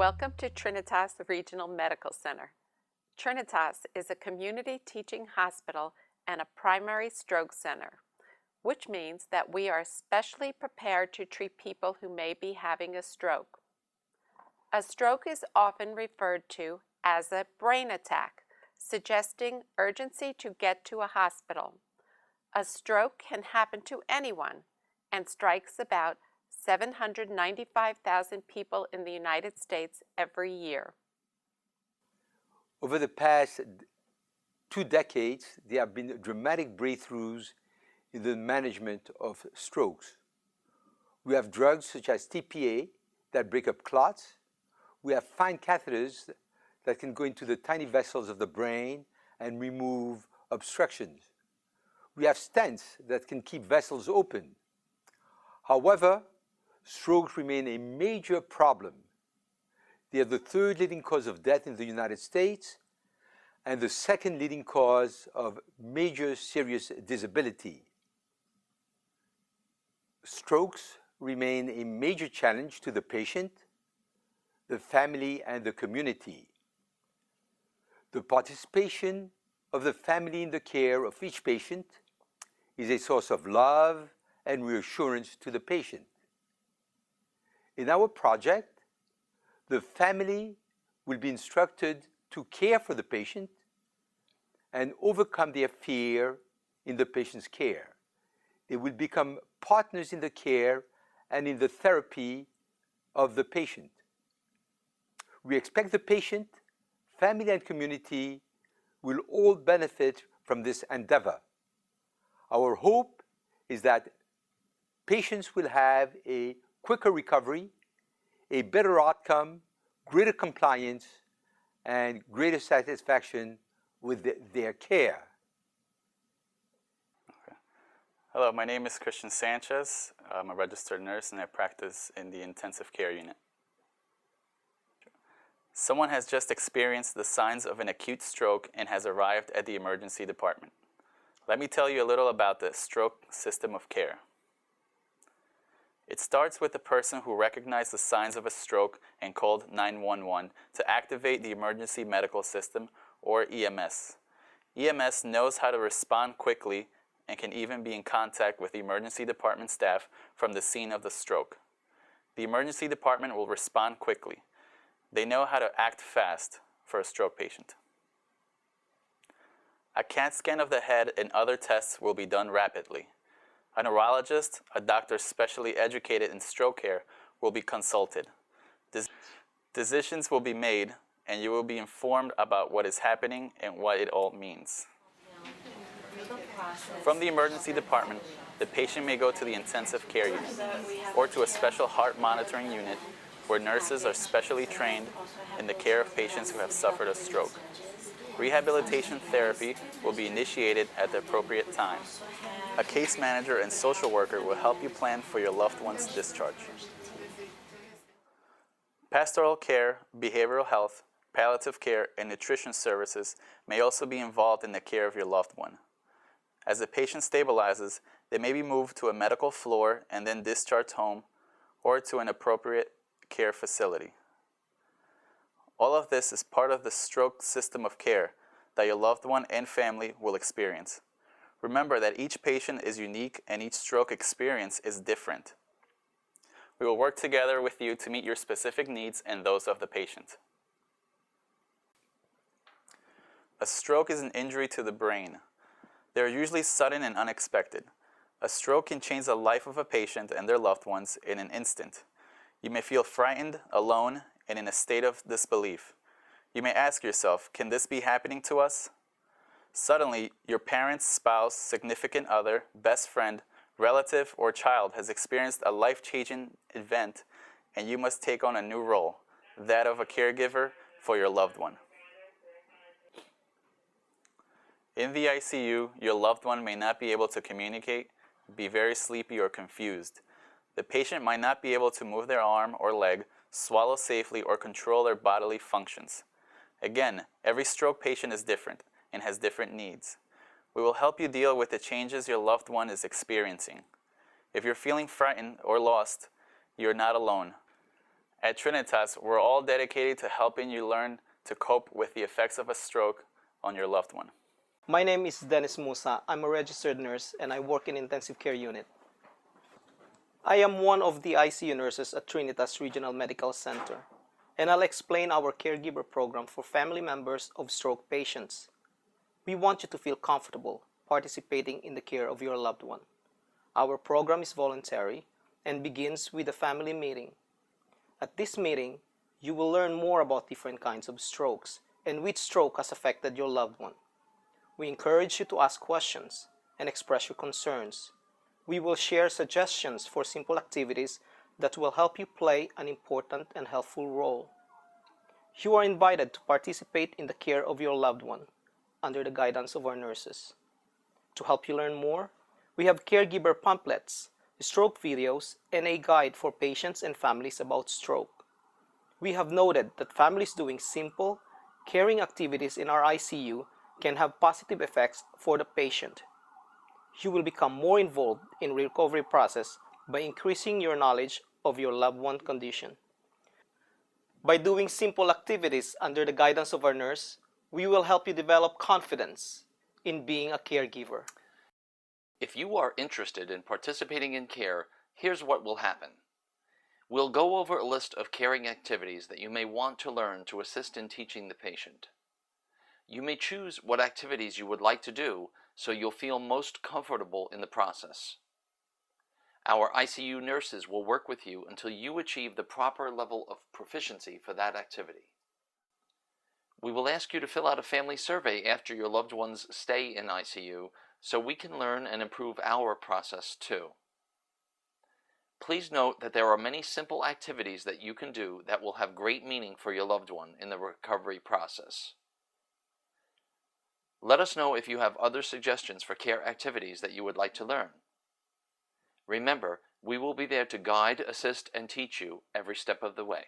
Welcome to Trinitas Regional Medical Center. Trinitas is a community teaching hospital and a primary stroke center, which means that we are specially prepared to treat people who may be having a stroke. A stroke is often referred to as a brain attack, suggesting urgency to get to a hospital. A stroke can happen to anyone and strikes about 795,000 people in the United States every year. Over the past 2 decades, there have been dramatic breakthroughs in the management of strokes. We have drugs such as TPA that break up clots. We have fine catheters that can go into the tiny vessels of the brain and remove obstructions. We have stents that can keep vessels open. However, strokes remain a major problem. They are the third leading cause of death in the United States and the second leading cause of major serious disability. Strokes remain a major challenge to the patient, the family, and the community. The participation of the family in the care of each patient is a source of love and reassurance to the patient. In our project, the family will be instructed to care for the patient and overcome their fear in the patient's care. They will become partners in the care and in the therapy of the patient. We expect the patient, family, and community will all benefit from this endeavor. Our hope is that patients will have a quicker recovery, a better outcome, greater compliance, and greater satisfaction with their care. Okay. Hello, my name is Christian Sanchez. I'm a registered nurse and I practice in the intensive care unit. Someone has just experienced the signs of an acute stroke and has arrived at the emergency department. Let me tell you a little about the stroke system of care. It starts with the person who recognized the signs of a stroke and called 911 to activate the emergency medical system, or EMS. EMS knows how to respond quickly and can even be in contact with the emergency department staff from the scene of the stroke. The emergency department will respond quickly. They know how to act fast for a stroke patient. A CAT scan of the head and other tests will be done rapidly. A neurologist, a doctor specially educated in stroke care, will be consulted. Decisions will be made, and you will be informed about what is happening and what it all means. From the emergency department, the patient may go to the intensive care unit or to a special heart monitoring unit where nurses are specially trained in the care of patients who have suffered a stroke. Rehabilitation therapy will be initiated at the appropriate time. A case manager and social worker will help you plan for your loved one's discharge. Pastoral care, behavioral health, palliative care, and nutrition services may also be involved in the care of your loved one. As the patient stabilizes, they may be moved to a medical floor and then discharged home or to an appropriate care facility. All of this is part of the stroke system of care that your loved one and family will experience. Remember that each patient is unique and each stroke experience is different. We will work together with you to meet your specific needs and those of the patient. A stroke is an injury to the brain. They are usually sudden and unexpected. A stroke can change the life of a patient and their loved ones in an instant. You may feel frightened, alone, and in a state of disbelief. You may ask yourself, can this be happening to us? Suddenly, your parent, spouse, significant other, best friend, relative, or child has experienced a life-changing event, and you must take on a new role, that of a caregiver for your loved one. In the ICU, your loved one may not be able to communicate, be very sleepy or confused. The patient might not be able to move their arm or leg, swallow safely, or control their bodily functions. Again, every stroke patient is different and has different needs. We will help you deal with the changes your loved one is experiencing. If you're feeling frightened or lost, you're not alone. At Trinitas, we're all dedicated to helping you learn to cope with the effects of a stroke on your loved one. My name is Dennis Musa. I'm a registered nurse and I work in intensive care unit. I am one of the ICU nurses at Trinitas Regional Medical Center, and I'll explain our caregiver program for family members of stroke patients. We want you to feel comfortable participating in the care of your loved one. Our program is voluntary and begins with a family meeting. At this meeting, you will learn more about different kinds of strokes and which stroke has affected your loved one. We encourage you to ask questions and express your concerns. We will share suggestions for simple activities that will help you play an important and helpful role. You are invited to participate in the care of your loved one under the guidance of our nurses. To help you learn more, we have caregiver pamphlets, stroke videos, and a guide for patients and families about stroke. We have noted that families doing simple, caring activities in our ICU can have positive effects for the patient. You will become more involved in the recovery process by increasing your knowledge of your loved one's condition. By doing simple activities under the guidance of our nurse, we will help you develop confidence in being a caregiver. If you are interested in participating in care, here's what will happen. We'll go over a list of caring activities that you may want to learn to assist in teaching the patient. You may choose what activities you would like to do so you'll feel most comfortable in the process. Our ICU nurses will work with you until you achieve the proper level of proficiency for that activity. We will ask you to fill out a family survey after your loved one's stay in ICU so we can learn and improve our process too. Please note that there are many simple activities that you can do that will have great meaning for your loved one in the recovery process. Let us know if you have other suggestions for care activities that you would like to learn. Remember, we will be there to guide, assist, and teach you every step of the way.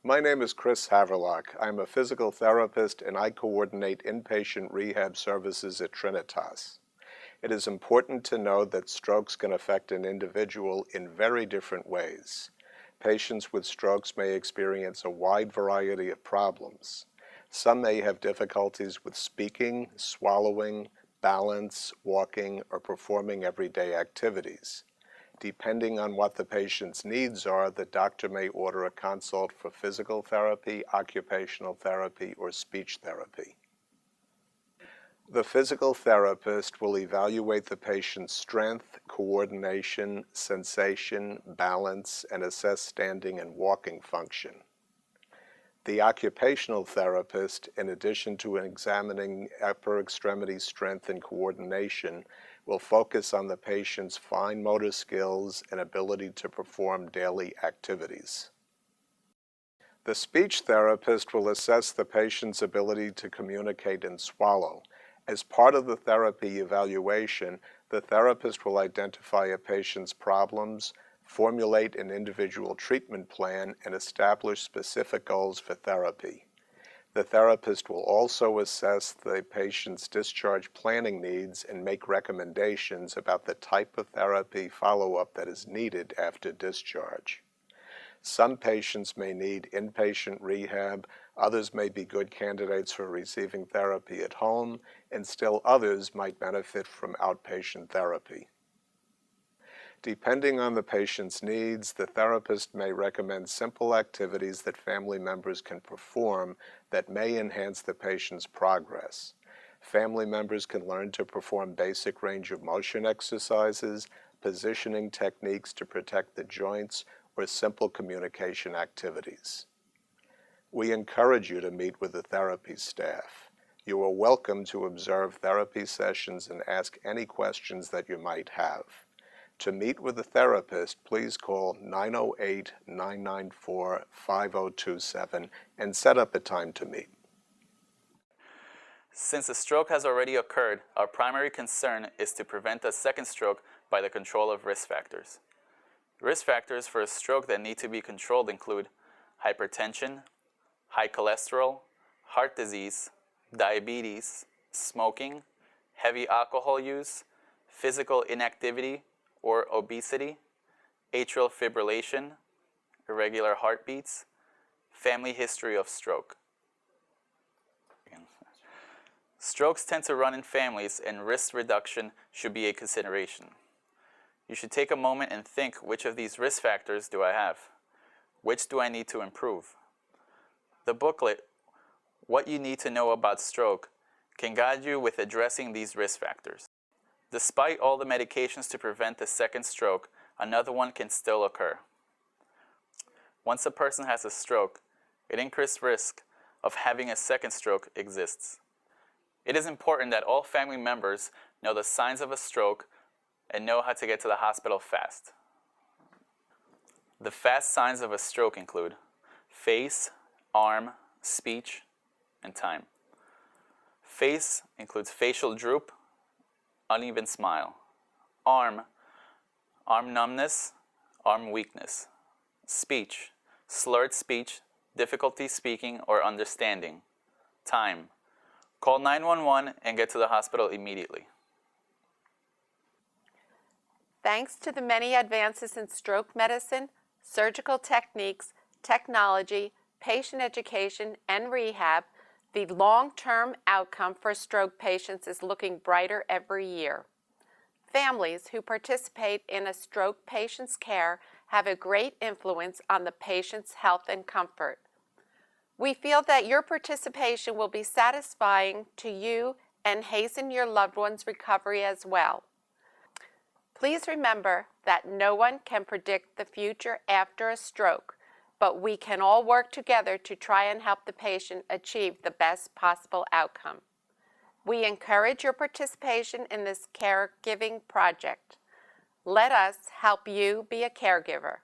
My name is Chris Haverlock. I'm a physical therapist and I coordinate inpatient rehab services at Trinitas. It is important to know that strokes can affect an individual in very different ways. Patients with strokes may experience a wide variety of problems. Some may have difficulties with speaking, swallowing, balance, walking, or performing everyday activities. Depending on what the patient's needs are, the doctor may order a consult for physical therapy, occupational therapy, or speech therapy. The physical therapist will evaluate the patient's strength, coordination, sensation, balance, and assess standing and walking function. The occupational therapist, in addition to examining upper extremity strength and coordination, will focus on the patient's fine motor skills and ability to perform daily activities. The speech therapist will assess the patient's ability to communicate and swallow. As part of the therapy evaluation, the therapist will identify a patient's problems, formulate an individual treatment plan, and establish specific goals for therapy. The therapist will also assess the patient's discharge planning needs and make recommendations about the type of therapy follow-up that is needed after discharge. Some patients may need inpatient rehab, others may be good candidates for receiving therapy at home, and still others might benefit from outpatient therapy. Depending on the patient's needs, the therapist may recommend simple activities that family members can perform that may enhance the patient's progress. Family members can learn to perform basic range of motion exercises, positioning techniques to protect the joints, or simple communication activities. We encourage you to meet with the therapy staff. You are welcome to observe therapy sessions and ask any questions that you might have. To meet with a therapist, please call 908-994-5027 and set up a time to meet. Since a stroke has already occurred, our primary concern is to prevent a second stroke by the control of risk factors. Risk factors for a stroke that need to be controlled include hypertension, high cholesterol, heart disease, diabetes, smoking, heavy alcohol use, physical inactivity or obesity, atrial fibrillation, irregular heartbeats, family history of stroke. Strokes tend to run in families, and risk reduction should be a consideration. You should take a moment and think, which of these risk factors do I have? Which do I need to improve? The booklet, What You Need to Know About Stroke, can guide you with addressing these risk factors. Despite all the medications to prevent the second stroke, another one can still occur. Once a person has a stroke, an increased risk of having a second stroke exists. It is important that all family members know the signs of a stroke and know how to get to the hospital fast. The fast signs of a stroke include face, arm, speech, and time. Face includes facial droop, uneven smile. Arm numbness, arm weakness. Speech, slurred speech, difficulty speaking or understanding. Time, call 911 and get to the hospital immediately. Thanks to the many advances in stroke medicine, surgical techniques, technology, patient education, and rehab, the long-term outcome for stroke patients is looking brighter every year. Families who participate in a stroke patient's care have a great influence on the patient's health and comfort. We feel that your participation will be satisfying to you and hasten your loved one's recovery as well. Please remember that no one can predict the future after a stroke, but we can all work together to try and help the patient achieve the best possible outcome. We encourage your participation in this caregiving project. Let us help you be a caregiver.